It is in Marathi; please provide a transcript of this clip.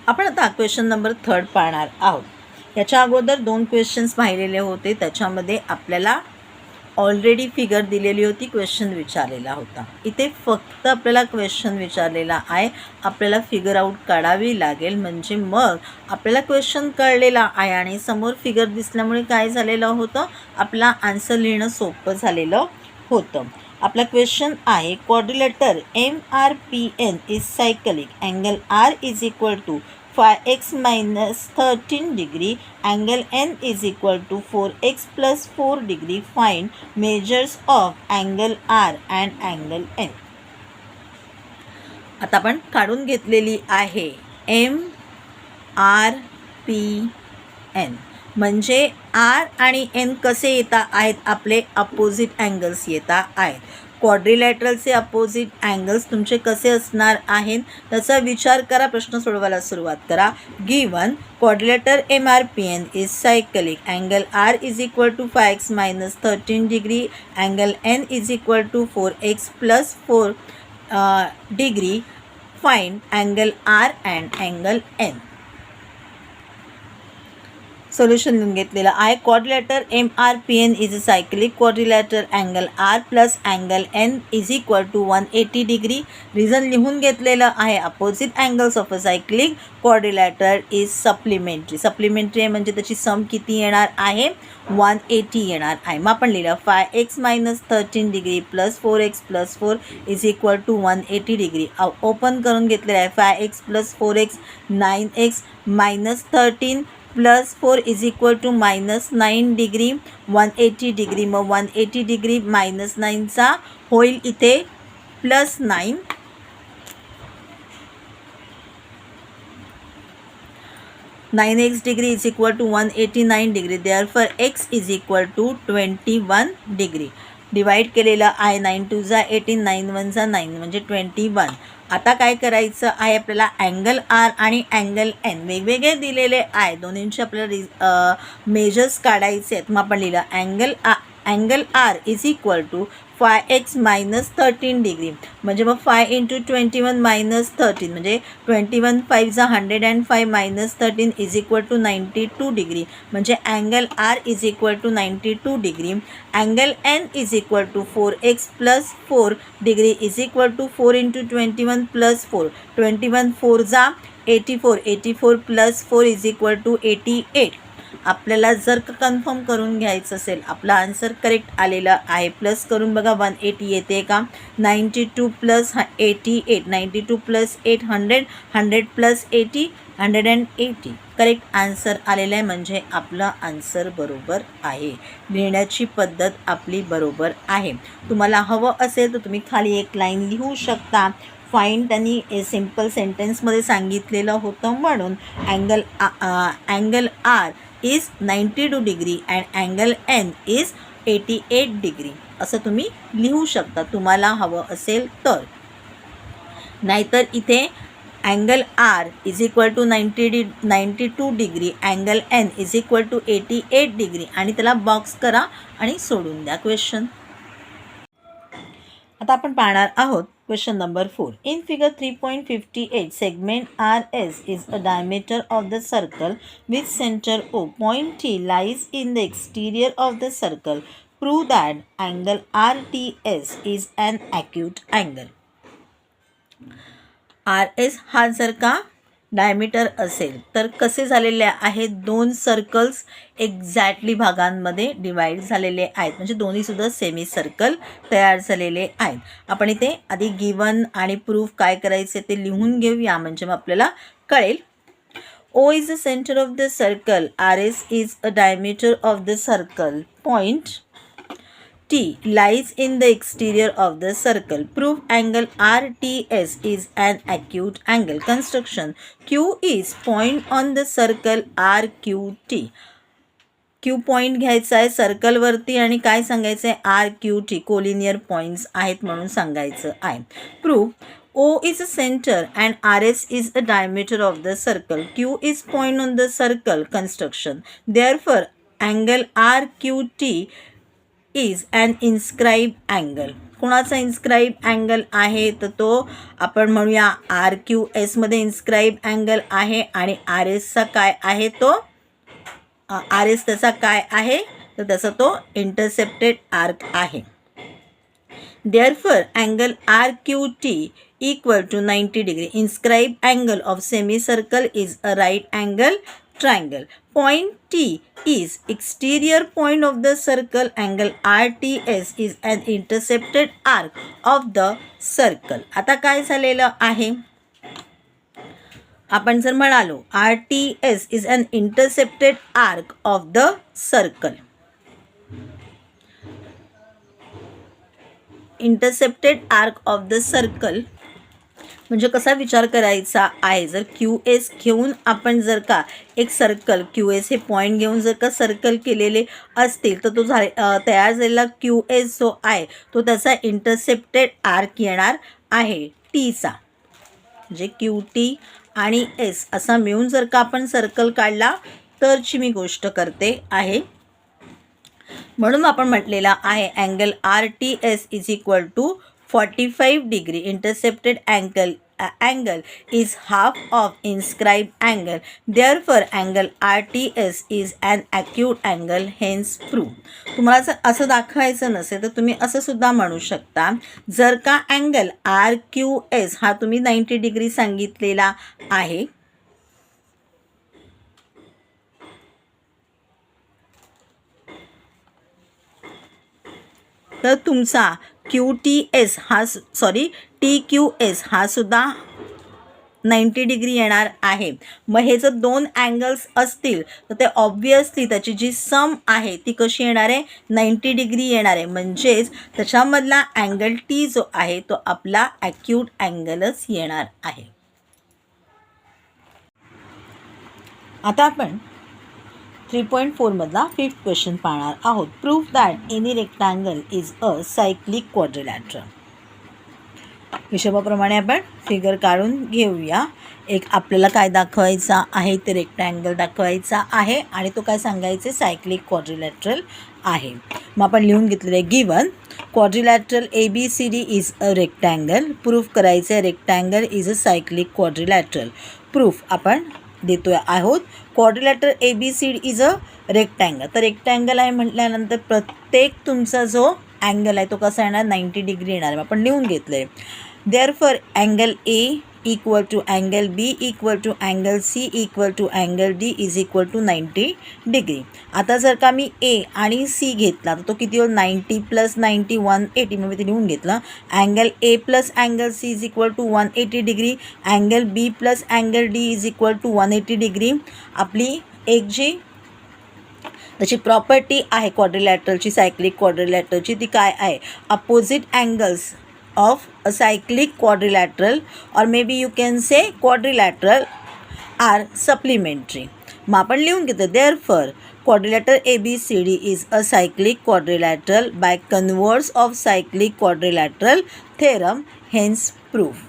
आपण आता क्वेश्चन नंबर 3 पाहणार आहोत. याच्या अगोदर 2 क्वेश्चन्स पाहिलेले होते. त्याच्यामध्ये आपल्याला ऑलरेडी फिगर दिलेली होती, क्वेश्चन विचारलेला होता. इथे फक्त आपल्याला क्वेश्चन विचारलेला आहे, आपल्याला फिगर आउट काढावी लागेल. म्हणजे मग आपल्याला क्वेश्चन कळलेला आहे आणि समोर फिगर दिसल्यामुळे काय झालेलं होतं, आपला आन्सर लिहिणं सोपं झालेलं होतं. आपला क्वेश्चन आहे, quadrilateral MRPN is cyclic, angle R is equal to 5x minus 13 degree, angle N is equal to 4x plus 4 degree. Find measures of angle R and angle N. आता आपण काढून घेतलेली आहे MRPN. म्हणजे R आणि N कसे येता आहेत, आपले अपोजिट अँगल्स येता आहेत. क्वाड्रिलॅटरलचे अपोजिट अँगल्स तुमचे कसे असणार आहेत त्याचा विचार करा, प्रश्न सोडवायला सुरुवात करा. Given quadrilateral MRPN is cyclic, angle R is equal to 5x minus 13 degree, angle N is equal to 4x plus 4 degree. Find angle R and angle N. Solution लिहून घेतलेलं आहे. Quadrilateral MRPN is a cyclic quadrilateral, angle R plus angle N is equal to 180 degree. Reason लिहून घेतलेलं आहे. Opposite angles of a cyclic quadrilateral is supplementary. Supplementary म्हणजे त्याची सम किती येणार आहे, 180 येणार आहे. मग आपण लिहिलं 5x minus 13 degree plus 4x plus 4 is equal to 180 degree. Open करून घेतलेलं आहे. 5x plus 4x 9x minus 13 plus 4 is equal to minus 9 degree, 180 degree. मग 180 डिग्री मायनस 9चा होईल इथे plus 9. 9x degree is equal to 189 degree. Therefore x is equal to 21 degree. Divide केलेलं आहे. 9 2 जा 18, 9 1 जा 9 म्हणजे 21. आता काय करायचं आहे, आपल्याला अँगल R आणि अँगल N वेगवेगळे दिलेले आहे. दोन्हींचे आपल्याला मेजर्स काढायचे आहेत. मग आपण लिहिलं angle R is equal to 5x minus 13 degree. म्हणजे मग 5 इंटू 21 मायनस 13 म्हणजे 21 5 जा 105 minus 13 is equal to 92 degree. म्हणजे angle R is equal to 92 degree. Angle N is equal to 4x plus 4 degree is equal to 4 into 21 plus 4. 21 4 जा 84, 84 प्लस 4 इज इक्वल टू 88. आपल्याला जर का कन्फर्म करून घ्यायचं असेल, आपला आन्सर करेक्ट आलेला आहे. प्लस करून बघा 180 येते का. 92 plus 88, 92 plus 8 100, 100 plus 80 180. Correct answer आलेला आहे. म्हणजे आपला आन्सर बरोबर आहे. लिहिण्याची पद्धत आपली बरोबर आहे. तुम्हाला हवं असेल तर तुम्ही खाली एक लाईन लिहू शकता. फाइंड त्यांनी सिम्पल सेंटेन्समध्ये सांगितलेलं होतं म्हणून angle R is 92 degree and angle N is 88 degree असं तुम्ही लिहू शकता तुम्हाला हवं असेल तर. नाहीतर इथे angle R is equal to 92 degree, angle N is equal to 88 degree आणि त्याला बॉक्स करा आणि सोडून द्या क्वेश्चन. आता आपण पाहणार आहोत question number 4. In figure 3.58 segment RS is a diameter of the circle with center O. Point T lies in the exterior of the circle. Prove that angle RTS is an acute angle. RS हा जर का डायमीटर असेल तर कसे झालेले आहेत, दोन सर्कल्स एक्झॅक्टली भागांमध्ये डिवाइड झालेले आहेत. म्हणजे दोन्हीसुद्धा सेमी सर्कल तयार झालेले आहेत. आपण इथे आधी गिवन आणि प्रूफ काय करायचे ते लिहून घेऊया म्हणजे मग आपल्याला कळेल. O is the center of the circle. RS is a diameter of the circle. Point T lies in the exterior of the circle. Prove angle RTS is an acute angle. Construction. Q is point on the circle RQT. Q point घ्यायचा आहे सर्कलवरती आणि काय सांगायचं आहे, RQT कोलिनियर पॉईंट्स आहेत म्हणून सांगायचं आहे. Prove O is a center and RS is a diameter of the circle. Q is point on the circle. Construction. Therefore, angle RQT is an inscribed angle. कोणाचा इन्स्क्राईब अँगल आहे, तर तो आपण म्हणूया RQS मध्ये इन्स्क्राईब अँगल आहे आणि RSचा काय आहे, तो RS त्याचा काय आहे, तर त्याचा तो इंटरसेप्टेड आर्क आहे. Therefore, angle RQT equal to 90 degree. Inscribed angle of semicircle is a right angle triangle. Point T is exterior point of the circle. Angle RTS is an intercepted arc of the circle. आता काय झालेलं आहे, आपण जर म्हणालो RTS is an intercepted arc of the circle. Intercepted arc of the circle म्हणजे कसा विचार करायचा आहे, जर QS घेऊन आपण जर का एक सर्कल QS हे पॉईंट घेऊन जर का सर्कल केलेले असतील, तर तो तयार झालेला QS जो आहे तो त्याचा इंटरसेप्टेड आर्क येणार आहे Tचा. म्हणजे QT आणि S असा मिळून जर का आपण सर्कल काढला तरची मी गोष्ट करते आहे. म्हणून आपण म्हटलेला आहे angle RTS is equal to 45 degree. Intercepted angle is half of inscribe angle. Therefore angle RTS is an acute angle, hence prove. तुम्हाला जर असं दाखवायचं नसेल तर तुम्ही असं सुद्धा म्हणू शकता, जर का अँगल RQS हा तुम्ही 90 डिग्री सांगितलेला आहे, तर तुमचा QTS हा TQS हा सुद्धा 90 डिग्री येणार आहे. मग हे जर दोन अँगल्स असतील तर ते ऑब्वियसली त्याची जी सम आहे ती कशी येणार आहे, 90 डिग्री येणार आहे. म्हणजेच त्याच्यामधला अँगल T जो आहे तो आपला ॲक्यूट अँगलच येणार आहे. आता आपण 3.4 मधला 5th क्वेश्चन पाहणार आहोत. Proof that any rectangle is a cyclic quadrilateral. हिशोबाप्रमाणे आपण फिगर काढून घेऊया. एक आपल्याला काय दाखवायचा आहे, ते रेक्टँगल दाखवायचा आहे आणि तो काय सांगायचे, सायक्लिक क्वाड्रिलॅटरल आहे. मग आपण लिहून घेतलेलं आहे given quadrilateral ABCD is a rectangle. Proof करायचं आहे rectangle is a cyclic quadrilateral. Proof आपण देतोय आहोत. Quadrilateral ABCD is a rectangle. तर रेक्टँगल आहे म्हटल्यानंतर प्रत्येक तुमचा जो अँगल आहे तो कसा येणार, 90 डिग्री येणार. आपण लिहून घेतलं आहे. Therefore angle A equal to angle B equal to angle C equal to angle D is equal to 90 degree. आता जर का मी A आणि C घेतला तर तो किती होईल, 90 + 90 180. मग मी ते लिहून घेतलं. Angle A plus angle C is equal to 180 degree. Angle B plus angle D is equal to 180 degree. आपली एक जी त्याची प्रॉपर्टी आहे क्वाड्रिलॅटरलची, सायक्लिक क्वाड्रिलॅटरलची, ती काय आहे, opposite angles of a cyclic quadrilateral or maybe you can say quadrilateral are supplementary. मग आपण लिहून घेतो. therefore quadrilateral ABCD is a cyclic quadrilateral by converse of cyclic quadrilateral theorem, hence proof.